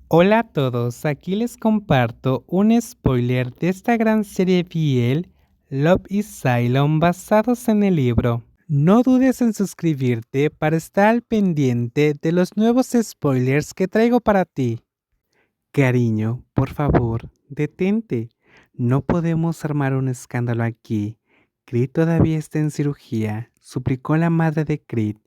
Hola a todos, aquí les comparto un spoiler de esta gran serie BL, Love is Cylon, basados en el libro. No dudes en suscribirte para estar al pendiente de los nuevos spoilers que traigo para ti. Cariño, por favor, detente. No podemos armar un escándalo aquí. Creed todavía está en cirugía, suplicó la madre de Creed.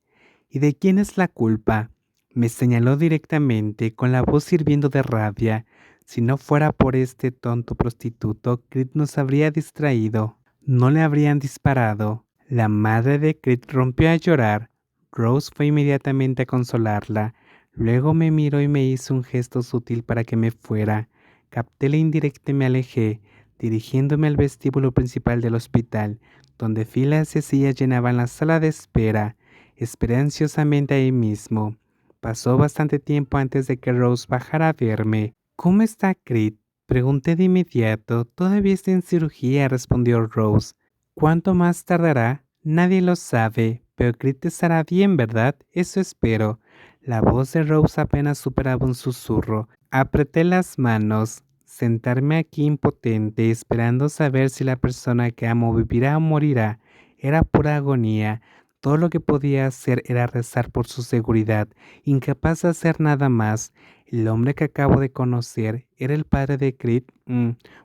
¿Y de quién es la culpa? Me señaló directamente, con la voz hirviendo de rabia. Si no fuera por este tonto prostituto, Creed nos habría distraído. No le habrían disparado. La madre de Creed rompió a llorar. Rose fue inmediatamente a consolarla. Luego me miró y me hizo un gesto sutil para que me fuera. Capté la indirecta y me alejé, dirigiéndome al vestíbulo principal del hospital, donde filas de sillas llenaban la sala de espera. Esperé ansiosamente ahí mismo. Pasó bastante tiempo antes de que Rose bajara a verme. ¿Cómo está Creed? Pregunté de inmediato. Todavía está en cirugía, respondió Rose. ¿Cuánto más tardará? Nadie lo sabe, pero Creed estará bien, ¿verdad? Eso espero. La voz de Rose apenas superaba un susurro. Apreté las manos. Sentarme aquí impotente, esperando saber si la persona que amo vivirá o morirá. Era pura agonía. Todo lo que podía hacer era rezar por su seguridad, incapaz de hacer nada más. El hombre que acabo de conocer era el padre de Creed.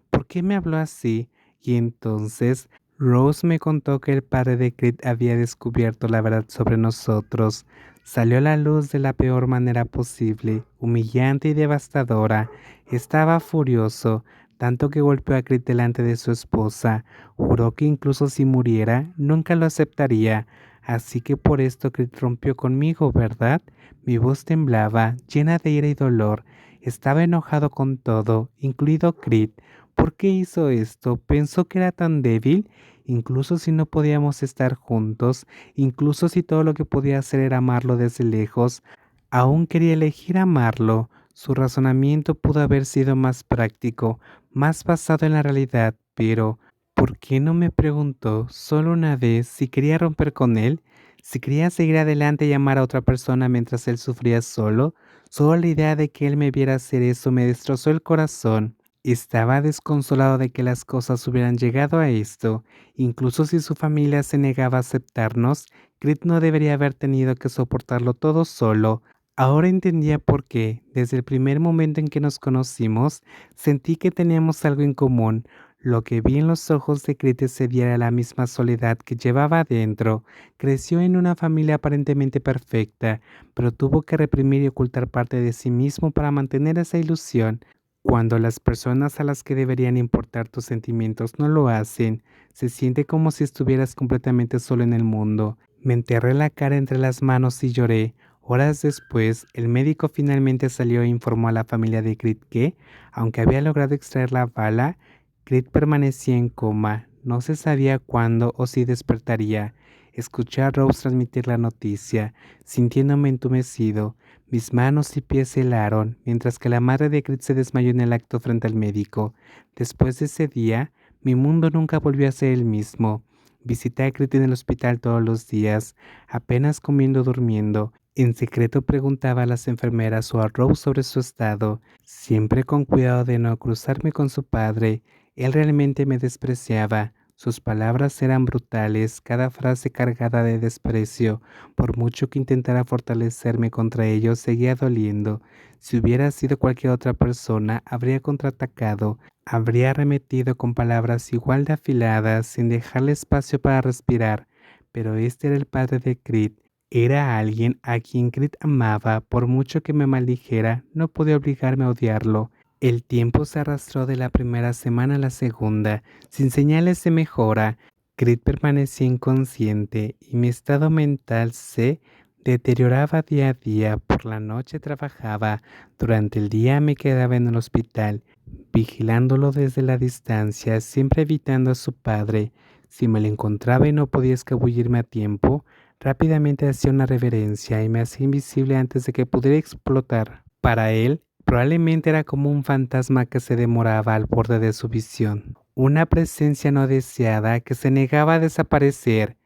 ¿Por qué me habló así? Y entonces Rose me contó que el padre de Creed había descubierto la verdad sobre nosotros. Salió a la luz de la peor manera posible, humillante y devastadora. Estaba furioso, tanto que golpeó a Creed delante de su esposa. Juró que incluso si muriera, nunca lo aceptaría. Así que por esto Creed rompió conmigo, ¿verdad? Mi voz temblaba, llena de ira y dolor. Estaba enojado con todo, incluido Creed. ¿Por qué hizo esto? ¿Pensó que era tan débil? Incluso si no podíamos estar juntos, incluso si todo lo que podía hacer era amarlo desde lejos, aún quería elegir amarlo. Su razonamiento pudo haber sido más práctico, más basado en la realidad, pero ¿por qué no me preguntó solo una vez si quería romper con él? Si quería seguir adelante y amar a otra persona mientras él sufría solo. Solo la idea de que él me viera hacer eso me destrozó el corazón. Estaba desconsolado de que las cosas hubieran llegado a esto. Incluso si su familia se negaba a aceptarnos, Creed no debería haber tenido que soportarlo todo solo. Ahora entendía por qué. Desde el primer momento en que nos conocimos, sentí que teníamos algo en común. Lo que vi en los ojos de Creed ese día era la misma soledad que llevaba adentro. Creció en una familia aparentemente perfecta, pero tuvo que reprimir y ocultar parte de sí mismo para mantener esa ilusión. Cuando las personas a las que deberían importar tus sentimientos no lo hacen, se siente como si estuvieras completamente solo en el mundo. Me enterré la cara entre las manos y lloré. Horas después, el médico finalmente salió e informó a la familia de Creed que, aunque había logrado extraer la bala, Creed permanecía en coma. No se sabía cuándo o si despertaría. Escuché a Rose transmitir la noticia, sintiéndome entumecido. Mis manos y pies se helaron, mientras que la madre de Creed se desmayó en el acto frente al médico. Después de ese día, mi mundo nunca volvió a ser el mismo. Visité a Creed en el hospital todos los días, apenas comiendo o durmiendo. En secreto preguntaba a las enfermeras o a Rose sobre su estado, siempre con cuidado de no cruzarme con su padre. Él realmente me despreciaba. Sus palabras eran brutales, cada frase cargada de desprecio. Por mucho que intentara fortalecerme contra ellos, seguía doliendo. Si hubiera sido cualquier otra persona, habría contraatacado, habría arremetido con palabras igual de afiladas, sin dejarle espacio para respirar. Pero este era el padre de Creed. Era alguien a quien Creed amaba. Por mucho que me maldijera, no podía obligarme a odiarlo. El tiempo se arrastró de la primera semana a la segunda, sin señales de mejora. Creed permanecía inconsciente y mi estado mental se deterioraba día a día. Por la noche trabajaba, durante el día me quedaba en el hospital, vigilándolo desde la distancia, siempre evitando a su padre. Si me lo encontraba y no podía escabullirme a tiempo, rápidamente hacía una reverencia y me hacía invisible antes de que pudiera explotar. Para él, probablemente era como un fantasma que se demoraba al borde de su visión, una presencia no deseada que se negaba a desaparecer.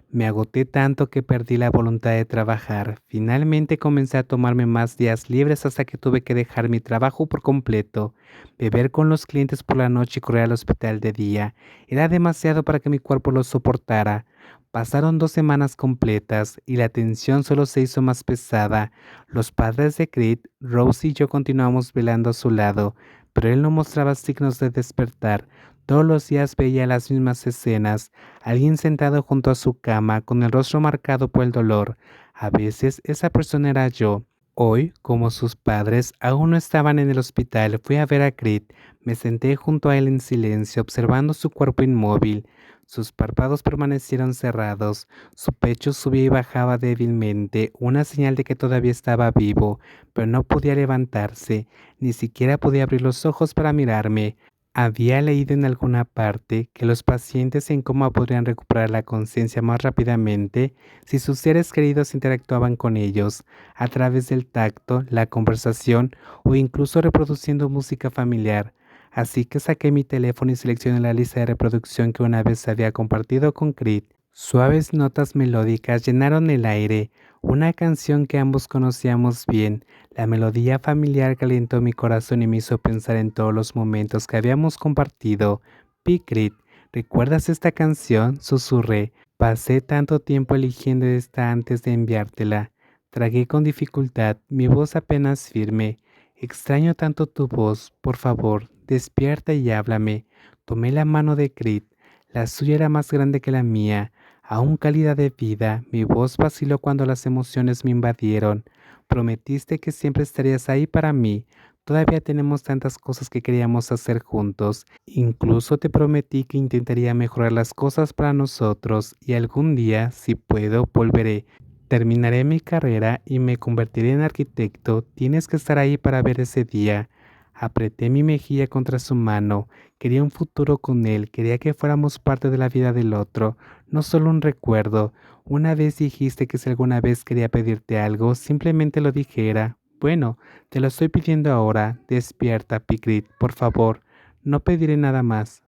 Me agoté tanto que perdí la voluntad de trabajar. Finalmente comencé a tomarme más días libres hasta que tuve que dejar mi trabajo por completo. Beber con los clientes por la noche y correr al hospital de día era demasiado para que mi cuerpo lo soportara. Pasaron 2 semanas completas y la tensión solo se hizo más pesada. Los padres de Creed, Rose y yo continuamos velando a su lado, pero él no mostraba signos de despertar. Todos los días veía las mismas escenas, alguien sentado junto a su cama con el rostro marcado por el dolor. A veces esa persona era yo. Hoy, como sus padres aún no estaban en el hospital, fui a ver a Creed. Me senté junto a él en silencio, observando su cuerpo inmóvil. Sus párpados permanecieron cerrados, su pecho subía y bajaba débilmente, una señal de que todavía estaba vivo, pero no podía levantarse, ni siquiera podía abrir los ojos para mirarme. Había leído en alguna parte que los pacientes en coma podrían recuperar la conciencia más rápidamente si sus seres queridos interactuaban con ellos a través del tacto, la conversación o incluso reproduciendo música familiar. Así que saqué mi teléfono y seleccioné la lista de reproducción que una vez había compartido con Creed. Suaves notas melódicas llenaron el aire, una canción que ambos conocíamos bien. La melodía familiar calentó mi corazón y me hizo pensar en todos los momentos que habíamos compartido. Creed, ¿recuerdas esta canción? Susurré. Pasé tanto tiempo eligiendo esta antes de enviártela. Tragué con dificultad, mi voz apenas firme. Extraño tanto tu voz, por favor, despierta y háblame. Tomé la mano de Creed. La suya era más grande que la mía. Aún cálida de vida, mi voz vaciló cuando las emociones me invadieron. Prometiste que siempre estarías ahí para mí. Todavía tenemos tantas cosas que queríamos hacer juntos. Incluso te prometí que intentaría mejorar las cosas para nosotros y algún día, si puedo, volveré. Terminaré mi carrera y me convertiré en arquitecto. Tienes que estar ahí para ver ese día. Apreté mi mejilla contra su mano. Quería un futuro con él. Quería que fuéramos parte de la vida del otro, no solo un recuerdo. Una vez dijiste que si alguna vez quería pedirte algo, simplemente lo dijera. Bueno, te lo estoy pidiendo ahora. Despierta, Pigrid, por favor. No pediré nada más.